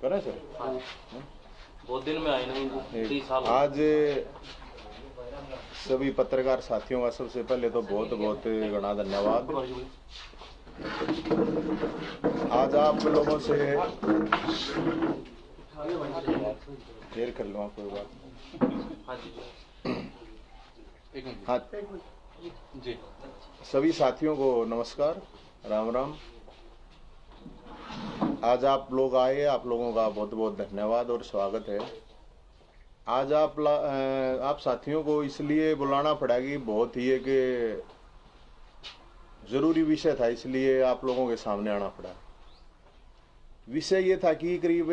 करें सर। बहुत दिन में आए नहीं, 30 साल। आज सभी पत्रकार साथियों का सबसे पहले तो बहुत बहुत घना धन्यवाद। आज आप लोगों से शेयर कर लो कोई बात। हाँ जी, सभी साथियों को नमस्कार, राम राम। आज आप लोग आए, आप लोगों का बहुत बहुत धन्यवाद और स्वागत है। आज आप साथियों को इसलिए बुलाना पड़ा कि बहुत ही एक जरूरी विषय था, इसलिए आप लोगों के सामने आना पड़ा। विषय ये था कि करीब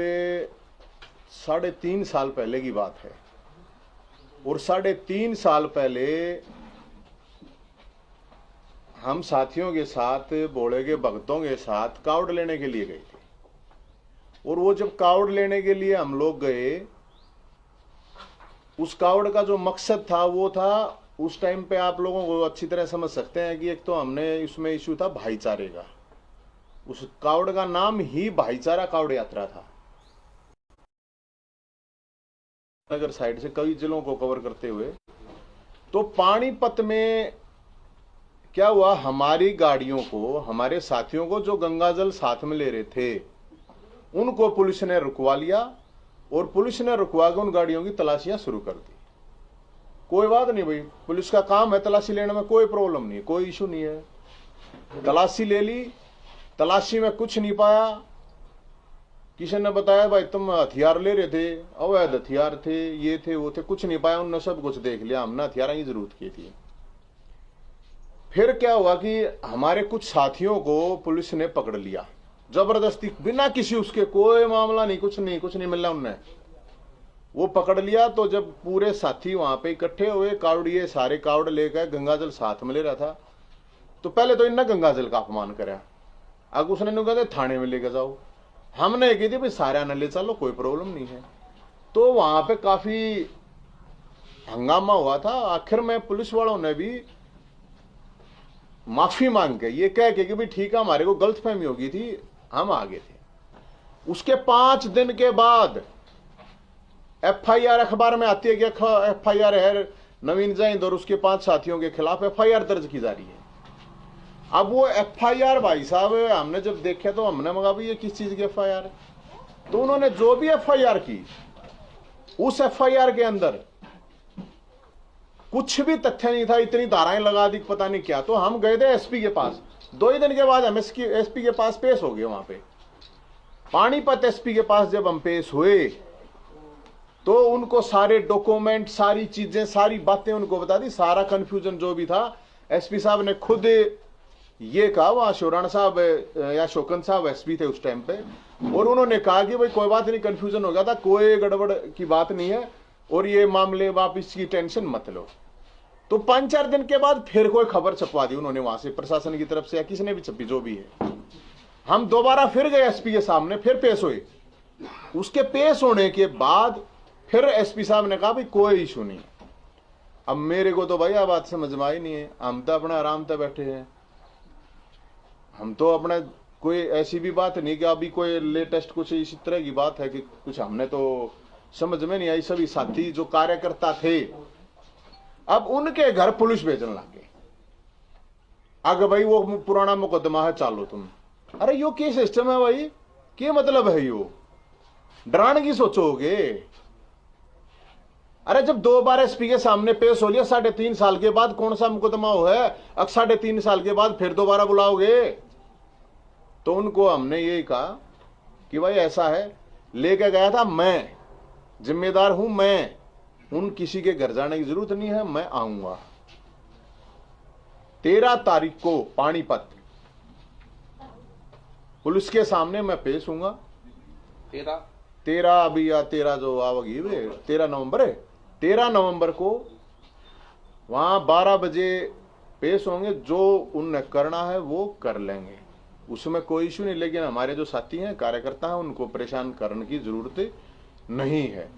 3.5 साल पहले की बात है और 3.5 साल पहले हम साथियों के साथ, भोले के भक्तों के साथ कावड़ लेने के लिए गए थे। और वो जब कावड़ लेने के लिए हम लोग गए, उस कावड़ का जो मकसद था वो था, उस टाइम पे आप लोगों को अच्छी तरह समझ सकते हैं कि एक तो हमने इसमें इशू था भाईचारे का। उस कावड़ का नाम ही भाईचारा कावड़ यात्रा था। नगर साइड से कई जिलों को कवर करते हुए तो पानीपत में क्या हुआ, हमारी गाड़ियों को, हमारे साथियों को जो गंगाजल साथ में ले रहे थे, उनको पुलिस ने रुकवा लिया और पुलिस ने रुकवा के उन गाड़ियों की तलाशियां शुरू कर दी। कोई बात नहीं भाई, पुलिस का काम है तलाशी लेने में, कोई प्रॉब्लम नहीं, कोई इशू नहीं है। तलाशी ले ली, तलाशी में कुछ नहीं पाया। किसी ने बताया भाई तुम हथियार ले रहे थे, अवैध हथियार थे, ये थे वो थे, कुछ नहीं पाया। उन्होंने सब कुछ देख लिया, हमने हथियारों की जरूरत की थी। फिर क्या हुआ कि हमारे कुछ साथियों को पुलिस ने पकड़ लिया जबरदस्ती, बिना किसी उसके, कोई मामला नहीं, कुछ नहीं मिला उन्हें, वो पकड़ लिया। तो जब पूरे साथी वहां पे इकट्ठे हुए, कावड़िए सारे कावड़ लेकर, गंगाजल साथ में ले रहा था, तो पहले तो इनने गंगाजल का अपमान कराया। अब उसने कहते थाने में लेकर जाओ। हमने कही थी भाई सारे न ले चलो, कोई प्रॉब्लम नहीं है। तो वहां पे काफी हंगामा हुआ था। आखिर में पुलिस वालों ने भी माफी मांग के ये कह के कि भाई ठीक है, हमारे को गलतफहमी हो गई थी, हम आगे थे। उसके 5 दिन के बाद एफआईआर अखबार में आती है कि एफआईआर है नवीन जैन और उसके 5 साथियों के खिलाफ एफआईआर दर्ज की जा रही है। अब वो एफआईआर भाई साहब हमने जब देखा तो हमने मगा भाई ये किस चीज की एफआईआर है। तो उन्होंने जो भी एफआईआर की, उस एफआईआर के अंदर कुछ भी तथ्य नहीं था, इतनी धाराएं लगा दी पता नहीं क्या। तो हम गए थे एसपी के पास, 2 ही दिन के बाद हम एसपी के पास पेश हो गए। वहां पे पानीपत एसपी के पास जब हम पेश हुए तो उनको सारे डॉक्यूमेंट, सारी चीजें, सारी बातें उनको बता दी। सारा कंफ्यूजन जो भी था एसपी साहब ने खुद ये कहा, वहां शोरान साहब या शोकन साहब एसपी थे उस टाइम पे, और उन्होंने कहा कि भाई कोई बात नहीं, कंफ्यूजन हो गया था, कोई गड़बड़ की बात नहीं है और ये मामले आप इसकी टेंशन मत लो। तो 5-4 दिन के बाद फिर कोई खबर छपवा दी उन्होंने वहां से, प्रशासन की तरफ से या किसी ने भी छपी, जो भी है। हम दोबारा फिर गए एसपी के सामने, फिर पेश हुए। उसके पेश होने के बाद फिर एसपी साहब ने कहा भाई कोई इशू नहीं। अब मेरे को तो भाई आ बात समझ में आई नहीं है। हम तो अपने आराम से बैठे हैं, हम तो अपने, कोई ऐसी भी बात नहीं कि अभी कोई लेटेस्ट कुछ इसी तरह की बात है कि कुछ हमने तो समझ में नहीं आई। सभी साथी जो कार्यकर्ता थे, अब उनके घर पुलिस भेजने लगे। अगर भाई वो पुराना मुकदमा है, चालो तुम। अरे यो क्या सिस्टम है भाई, क्या मतलब है यो, डराने की सोचोगे? अरे जब 2 बार एसपी के सामने पेश हो लिया 3.5 साल के बाद, कौन सा मुकदमा हो है, अब 3.5 साल के बाद फिर दोबारा बुलाओगे? तो उनको हमने यही कहा कि भाई ऐसा है, लेके गया था मैं, जिम्मेदार हूं मैं, उन किसी के घर जाने की जरूरत नहीं है, मैं आऊंगा 13 तारीख को पानीपत पुलिस के सामने मैं पेश हूंगा। 13 अभी या 13 जो आवेगी, 13 नवंबर है, 13 नवंबर को वहां 12 बजे पेश होंगे। जो उन्हें करना है वो कर लेंगे, उसमें कोई इशू नहीं। लेकिन हमारे जो साथी हैं, कार्यकर्ता हैं, उनको परेशान करने की जरूरत नहीं है।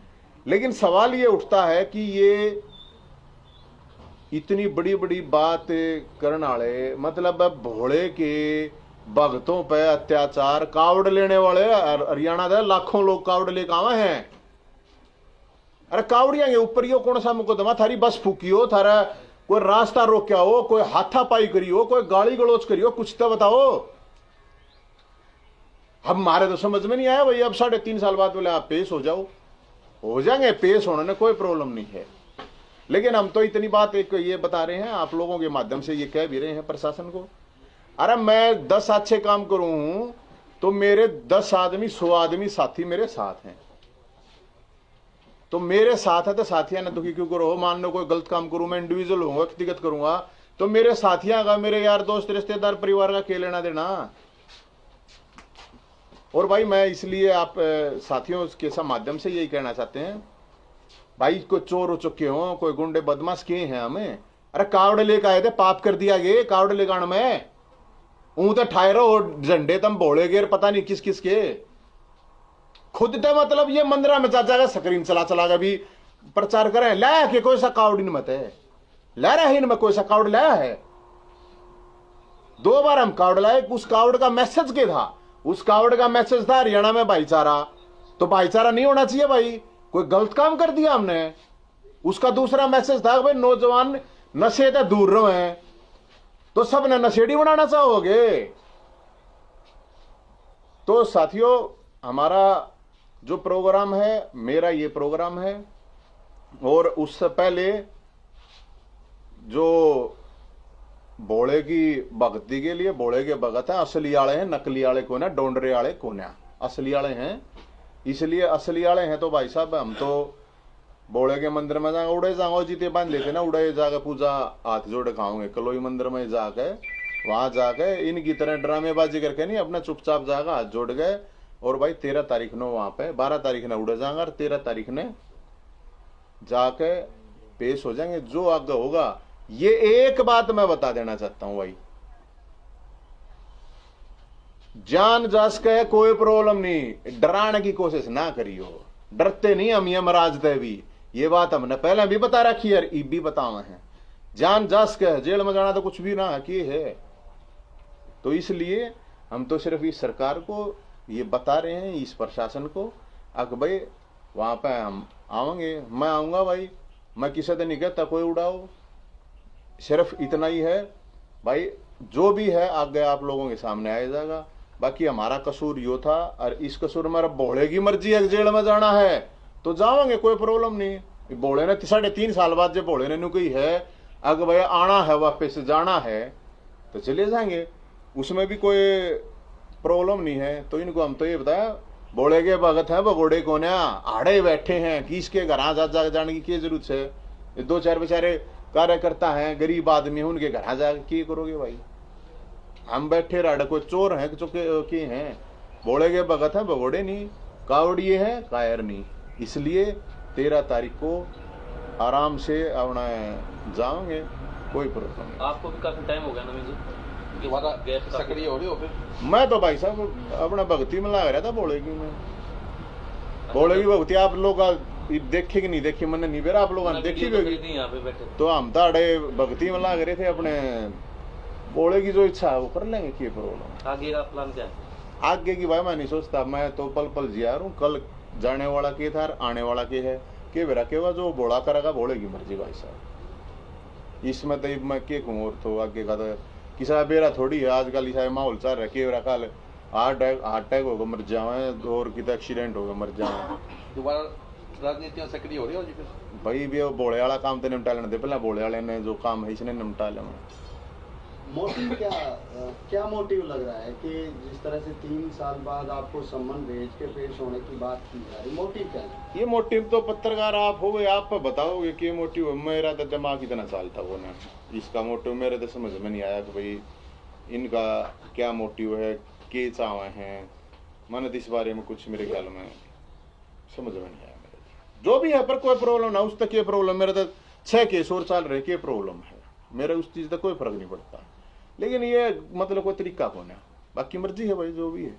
लेकिन सवाल ये उठता है कि ये इतनी बड़ी बड़ी बात करने वाले, मतलब भोले के भगतों पे अत्याचार, कावड़ लेने वाले हरियाणा दे लाखों लोग कावड़ लेके आवे हैं। अरे कावड़िया के ऊपर यो कौन सा मुकदमा, थारी बस फूकी हो, थारा कोई रास्ता रोक्या हो, कोई हाथापाई करी हो, कोई गाली गलौज करी हो, कुछ तो बताओ। अब हमारे तो समझ में नहीं आया भाई। अब 3.5 साल बाद बोले आप पेश हो जाओ, हो जाएंगे, पेश होने में कोई प्रॉब्लम नहीं है। लेकिन हम तो इतनी बात एक ये बता रहे हैं, आप लोगों के माध्यम से ये कह भी रहे हैं प्रशासन को, अरे मैं 10 अच्छे काम करूं हूं तो मेरे 10 आदमी 100 आदमी साथी मेरे साथ हैं, तो मेरे साथ है तो साथियां ना दुखी क्यों करो। मान लो कोई गलत काम करूं, मैं इंडिविजुअल हूंगा, व्यक्तिगत करूंगा, तो मेरे साथियां का, मेरे यार दोस्त रिश्तेदार परिवार का क्या लेना देना। और भाई मैं इसलिए आप साथियों के माध्यम से यही कहना चाहते हैं, भाई कोई चोर हो चुके हो, कोई गुंडे बदमाश किए हैं हमें, अरे कावड़ लेकर आए थे, पाप कर दिया गे कावड़ लेकर में, तो ठायरो झंडे तम बोले गे पता नहीं किस किस के खुद थे, मतलब ये मंदिरा में चाचा का स्क्रीन चला चला का भी प्रचार करें, लाया के कोई सा कावड़ इन मत है, ला रहा है इनमें कोई सा कावड़ लाया है। 2 बार हम कावड़ लाए, उस कावड़ का मैसेज क्या था, उस कावड़ का मैसेज था हरियाणा में भाईचारा, तो भाईचारा नहीं होना चाहिए भाई, कोई गलत काम कर दिया हमने। उसका दूसरा मैसेज था भाई नौजवान नशे से दूर रहे, तो सब ने नशेड़ी बनाना चाहोगे। तो साथियों हमारा जो प्रोग्राम है, मेरा ये प्रोग्राम है, और उससे पहले जो बोले की भक्ति के लिए, बोले के भगत है, असली आले हैं, नकली आले कौन है, डोंडरे आले कौन है, असली आले हैं। इसलिए असली आले हैं तो भाई साहब हम तो बोले के मंदिर में जाएंगे, उड़े जाओ जीते बांध लेते ना, उड़े जाकर पूजा हाथ जोड़े खाओगे, कलोई मंदिर में जाके वहां जाके इनकी तरह ड्रामेबाजी करके नहीं, अपना चुपचाप जाकर हाथ जोड़ गए। और भाई 13 तारीख ने वहां पे, 12 तारीख ने उड़े जाएंगे और 13 तारीख ने जाके पेश हो जाएंगे। जो आगे होगा, ये एक बात मैं बता देना चाहता हूं भाई, जान जास के कोई प्रॉब्लम नहीं, डराने की कोशिश ना करियो, डरते नहीं हम यमराज दे भी, ये बात हमने पहले भी बता रखी है, ई भी बतावा है। जान जास के जेल में जाना तो कुछ भी ना की है। तो इसलिए हम तो सिर्फ इस सरकार को ये बता रहे हैं, इस प्रशासन को, अगर भाई वहां पे हम आवेंगे, मैं आऊंगा भाई, मैं किसी से नहीं कहता कोई उड़ाओ, सिर्फ इतना ही है भाई, जो भी है आगे आप लोगों के सामने आ जाएगा। बाकी हमारा कसूर यो था, और इस कसूर में बोले की मर्जी है, जेल में जाना है तो जाओगे, कोई प्रॉब्लम नहीं। बोले ने 3.5 साल बाद जब बोले ने कही है अगर भाई आना है, वापस जाना है तो चले जाएंगे, उसमें भी कोई प्रॉब्लम नहीं है। तो इनको हम तो ये बताया, बोले के भगत है भगोड़े कोने आड़े बैठे हैं, किसके घर जा जाने की क्या जरूरत है। ये 2-4 बेचारे कार्यकर्ता हैं, गरीब आदमी हैं, उनके घर जाकर क्या करोगे भाई। हम बैठे राड़े, कोई चोर हैं के हैं, बोले के भगत है भगोड़े नहीं, कावड़िए हैं कायर नहीं। इसलिए 13 तारीख को आराम से अपना जाओगे, कोई प्रॉब्लम नहीं। आपको भी काफी टाइम हो गया नवीन जी, सक्रिय हो रही हो फिर? मैं तो भाई साहब अपना भक्ति में लगा रहा था, बोले की मैं बोले की भक्ति आप लोग देखे कि नहीं देखी, मैंने नहीं बेरा आप लोगों ने देखी भी, तो हम ताड़े भक्ति में लग रहे थे अपने, बोले की जो इच्छा है वो कर लेंगे, क्या प्रॉब्लम। आगे का प्लान क्या है? आगे की भाई मैं नहीं सोचता, मैं तो पल पल जिया रहा हूँ, कल जाने वाला के था, आने वाला के है, के बेरा के जो बोला करेगा, बोले की मर्जी भाई साहब, इसमें तो मैं के कहूँ। और तो आगे का तो किसा बेरा थोड़ी है, आजकल ऐसा माहौल चल रहा है, के बेरा कल हार्ट अटैक होगा मर जावे, और कितना एक्सीडेंट होगा मर जावे। दोबारा राजनीति में सक्रिय हो रही हो जी फिर? भाई भी बोले वाला काम तो निपटा लेने दे, पहले बोले वाले ने जो काम है इसने निपटा लेना। मोटिव क्या मोटिव लग रहा है कि जिस तरह से 3 साल बाद आपको सम्मान भेज के पेश होने की बात की जा रही, मोटिव क्या है? ये मोटिव तो पत्रकार आप हो गए, आप बताओगे कि मोटिव है। मेरा तो दिमाग इतना चालता वो ना, इसका मोटिव मेरे तो समझ में नहीं आया कि भाई इनका क्या मोटिव है, के चावे हैं, मैंने तो इस बारे में कुछ मेरे ख्याल में समझ में नहीं आया मेरे। जो भी है पर कोई प्रॉब्लम ना, उस तक ये प्रॉब्लम, मेरे तो 6 केस और चल रहे के प्रॉब्लम है, मेरा उस चीज तक कोई फर्क नहीं पड़ता। लेकिन ये मतलब कोई तरीका कौन है, बाकी मर्जी है भाई जो भी है।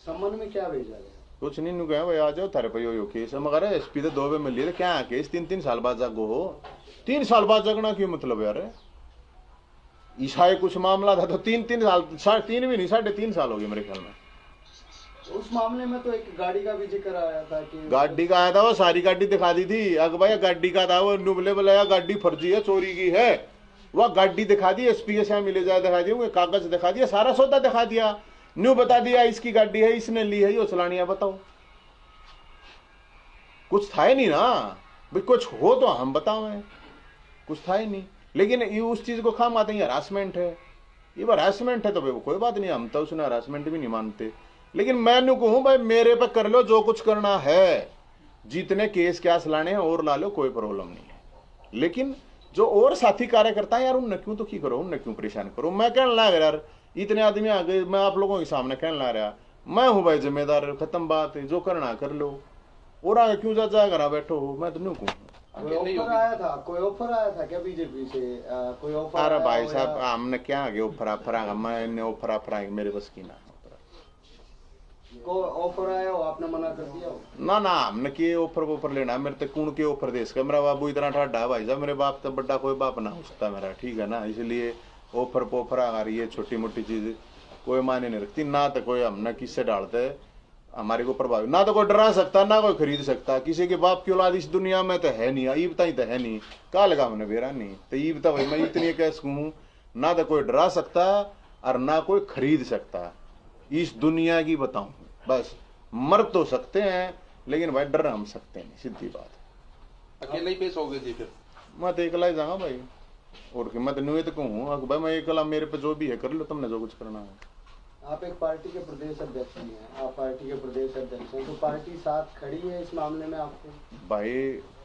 सम्मान में क्या भेजा गया? कुछ नहीं कहा भाई आ जाओ थारे पे यो केस है, मगर एसपी तो 2 मिल लिए क्या केस 3-3 साल बाद जागो हो, 3 साल बाद जगना क्यों मतलब यार, ईसाई कुछ मामला था तो 3 साल, 3.5 भी नहीं, 3.5 साल हो गए मेरे ख्याल में। उस मामले में तो एक गाड़ी का भी जिक्र आया था कि गाड़ी का आया था, वो सारी गाड़ी दिखा दी थी। अग भाई गाड़ी का था, वो नुबले बुलाया गाड़ी फर्जी है, चोरी की है, वह गाड़ी दिखा दी, एसपी के सामने मिले जाए दिखा दिया, कागज दिखा दिया, सारा सौदा दिखा दिया, न्यू बता दिया इसकी गाड़ी है, इसने ली है, ये चलानी है। बताओ कुछ था ही नहीं ना भाई, कुछ हो तो हम बताओ, कुछ था ही नहीं। लेकिन ये उस चीज को खाम आते हैं हरासमेंट है, ये हरासमेंट है तो भाई कोई बात नहीं, हम तो उसने हरासमेंट भी नहीं मानते। लेकिन मैं नु कहूं भाई मेरे पे कर लो जो कुछ करना है, जितने केस क्या लाने हैं और ला लो, कोई प्रॉब्लम नहीं है। लेकिन जो और साथी कार्यकर्ता है यार, उनने क्यों तो की करो, उनने क्यों परेशान करो। मैं कहने लगा यार इतने आदमी आ गए, मैं आप लोगों के सामने कहने ला रहा, मैं हूं भाई जिम्मेदार, खत्म बात है, जो करना कर लो, और आगे क्यों जा घर बैठो हो, मैं तो नहीं कहूँ। कोई ऑफर आया था क्या बीजेपी से? कोई ऑफर? अरे भाई साहब हमने क्या आगे ऑफर मैं ऑफर मेरे बस की ना को ऑफर आया हो, आपने मना कर दिया हो? ना हमने के ऑफर लेना, मेरे तक कौन के ऑफर दे सका, मेरा बाबू इतना ठाडा है भाई साहब, मेरे बाप तो बड़ा कोई बाप ना हो सकता मेरा, ठीक है ना। इसलिए ऑफर आ रही है, छोटी मोटी चीज कोई मायने नहीं रखती ना, तो कोई हमने किससे डालते हमारे को प्रभावित, ना तो कोई डरा सकता ना कोई खरीद सकता, किसी के बाप की औलाद इस दुनिया में तो है नहीं, ईबता ही तो है नहीं, का लगा हमने बेरा नहीं तो ईबता भाई मैं इतनी कह सकूं, ना तो कोई डरा सकता और ना कोई खरीद सकता इस दुनिया की, बताऊं बस मर तो सकते हैं लेकिन भाई डर हम सकते नहीं, सीधी बात। अकेले ही पेश हो गए जी फिर? मैं तो अकेला ही जाऊंगा भाई, और मैं तो न्यू तो कहूँ भाई मैं अकेला, मेरे पे जो भी है कर लो, तुमने जो कुछ करना है। आप एक पार्टी के प्रदेश अध्यक्ष भी हैं, आप पार्टी के प्रदेश अध्यक्ष हैं, तो पार्टी साथ खड़ी है इस मामले में आपको? भाई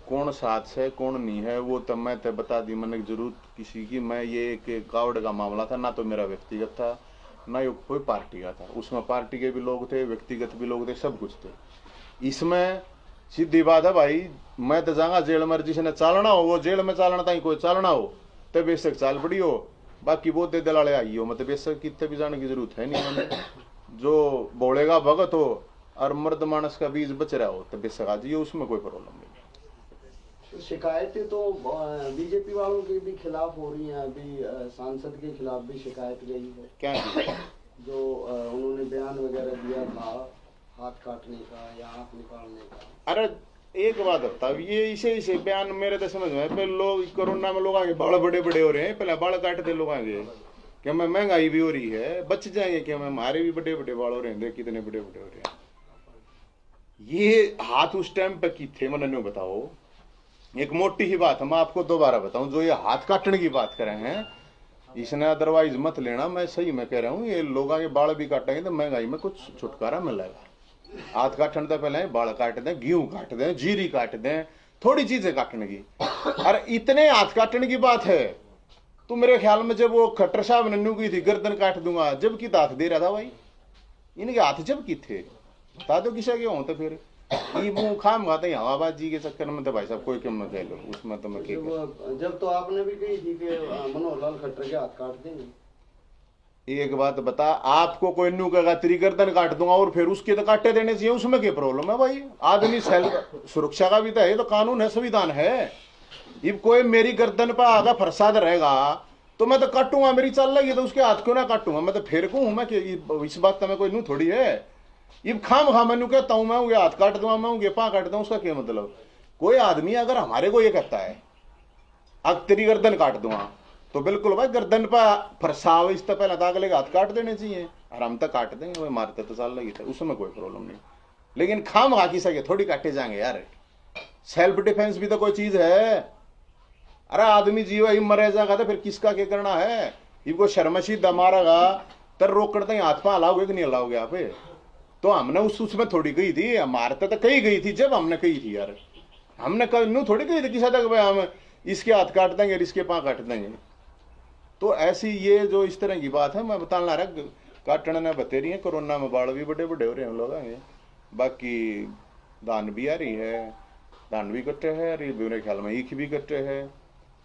कौन साथ है कौन नहीं है वो तो मैं तो बता दी मैंने जरूरत किसी की, मैं ये एक कावड़ का मामला था, ना तो मेरा व्यक्तिगत था ना ये कोई पार्टी का था, उसमें पार्टी के भी लोग थे, व्यक्तिगत भी लोग थे, सब कुछ थे। इसमें सीधी बात है भाई, मैं तो जाऊंगा जेल में, जिसने चालना हो वो जेल में चालना था, कोई चालना हो तो बेशक चाल पड़ी हो, बाकी वो दे दलाले आई हो, मतलब बेशक कितने भी जाने की जरूरत है नहीं मैंने, जो बोलेगा भगत हो और मर्द मानस का बीज बच रहा हो तो बेशक आ जाइए, उसमें कोई प्रॉब्लम नहीं। शिकायतें तो बीजेपी वालों के भी खिलाफ हो रही हैं, अभी सांसद के खिलाफ भी शिकायत गई है। क्या जो उन्होंने बयान वगैरह दिया था हाथ काटने का या आंख निकालने का। अरे एक बात बता, ये इसे बयान मेरे तो समझ में, पहले लोग कोरोना में लोग आगे बाल बड़े बड़े हो रहे हैं, पहले बाल काटते लोग आगे क्या मैं महंगाई भी हो रही है, बच जाएंगे क्या मैं, हमारे भी बड़े बड़े बाल हो रहे हैं, देख कितने बड़े बड़े हो रहे हैं। ये हाथ उस टाइम पे की थे मैंने बताओ, एक मोटी ही बात है, मैं आपको दोबारा बताऊं, जो ये हाथ काटने की बात कर रहे हैं इसने अदरवाइज मत लेना, मैं सही में कह रहा हूँ, ये लोग आगे बाल भी काटेंगे तो महंगाई में कुछ छुटकारा मिलेगा। हाथ काटने तो पहले बाल काट दें, गेहूं काट दें, जीरी काट दें, थोड़ी चीजें काटने की, और इतने हाथ काटने की बात है तो मेरे ख्याल में जब वो खट्टर साहब ने न्यू की थी गर्दन काट दूंगा, जब की हाथ दे रहा था भाई, इनके हाथ जब की थे बता दो किसे के हो, तो फिर ये मुंह खाम खाते हैं हवाबाजी के चक्कर में, तो भाई साहब कोई क्यों कह लो उसमें, तो मैं जब तो आपने भी कही थी कि मनोहर लाल खट्टर के हाथ काट देंगे। एक बात बता, आपको कोई न्यू कहेगा तेरी गर्दन काट दूंगा और फिर उसके तो काटे देने चाहिए, उसमें क्या प्रॉब्लम है भाई, आदमी सुरक्षा का भी तो है, तो कानून है, संविधान है। ये कोई मेरी गर्दन पर आगा फरसाद रहेगा तो मैं तो काटूंगा, मेरी चल लगी तो उसके हाथ क्यों ना काटूंगा, मैं तो फेर को हूं मैं कि इस बात का मैं कोई नू थोड़ी है, ये खाम खा मैं कहता हूं, मैं ये हाथ काट दूंगा, मैं ये पां काट दूंगा, उसका क्या मतलब। कोई आदमी अगर हमारे को ये कहता है अब तेरी गर्दन काट दूंगा तो बिल्कुल भाई गर्दन पर फरसाव इस तो पहले अगले हाथ काट देने चाहिए, और हम तक काट देंगे, वो मारते तो चल लगी था, उसमें कोई प्रॉब्लम नहीं। लेकिन खाम खा की सके थोड़ी काटे जाएंगे यार, सेल्फ डिफेंस भी तो कोई चीज है। अरे आदमी जीवा ही मरे जाएगा तो फिर किसका क्या करना है, इनको शर्मशीदा मारेगा तर रोक करते हाथ पा हलाओगे कि नहीं हलाओगे आप, तो हमने उसमें थोड़ी गई थी, मारते तो कहीं गई थी जब हमने कही थी यार, हमने कल नू थोड़ी कही थी किसी तक भाई हम इसके हाथ काट देंगे इसके पां काट देंगे। तो ऐसी ये जो इस तरह की बात है, मैं बताना रहा काटने ने बते रही है, कोरोना में बाढ़ भी बड़े बड़े हो रहे हैं लोग आगे, बाकी दान भी आ रही है, दान भी कट्टे है, मेरे ख्याल में ईख भी कट्टे है,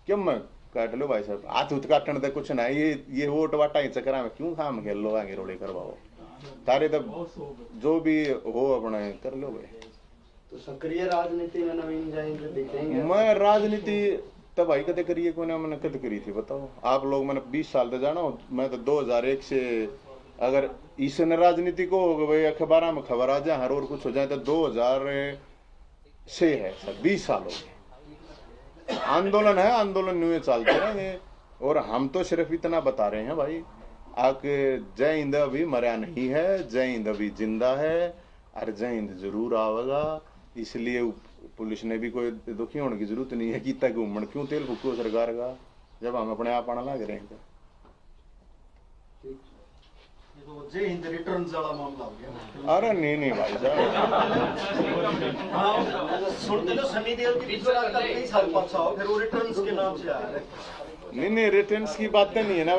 क्यों मैं काट लो भाई साहब, हाथ उत काटने तो कुछ ना, ये वोट वाटा ही चक्कर में क्यों खाम खेल लो आगे रोड़े करवाओ, तारे तब जो भी हो अपने कर लो भाई। तो सक्रिय राजनीति में नवीन जाएंगे दिखेंगे? मैं राजनीति तब भाई कदे करिए कोई ना मैंने कद करी थी बताओ आप लोग। मैंने 20 साल तक जाना मैं तो 2001 से अगर ईसन राजनीति को हो गए अखबार में खबर आ जाए हर और कुछ हो जाए तो 2000 से है सर 20 साल हो गए। आंदोलन है, आंदोलन न्यू चलते रहेंगे। और हम तो सिर्फ इतना बता रहे हैं भाई आके जय हिंद अभी मरा नहीं है, जय हिंद अभी जिंदा है और जय हिंद जरूर आवेगा। इसलिए पुलिस ने भी कोई दुखी होने की जरूरत नहीं है कि तक घूमन क्यों तेल फूको सरकार का जब हम अपने आप आना लग रहे हैं। तो जय हिंद रिटर्न्स वाला मामला हो गया। अरे नहीं भाई साहब सुनते लो सनी देओल की कई साल पक्ष आओ फिर वो रिटर्न्स के नाम से आ रहे। नहीं रिटर्न्स की बातें नहीं है ना।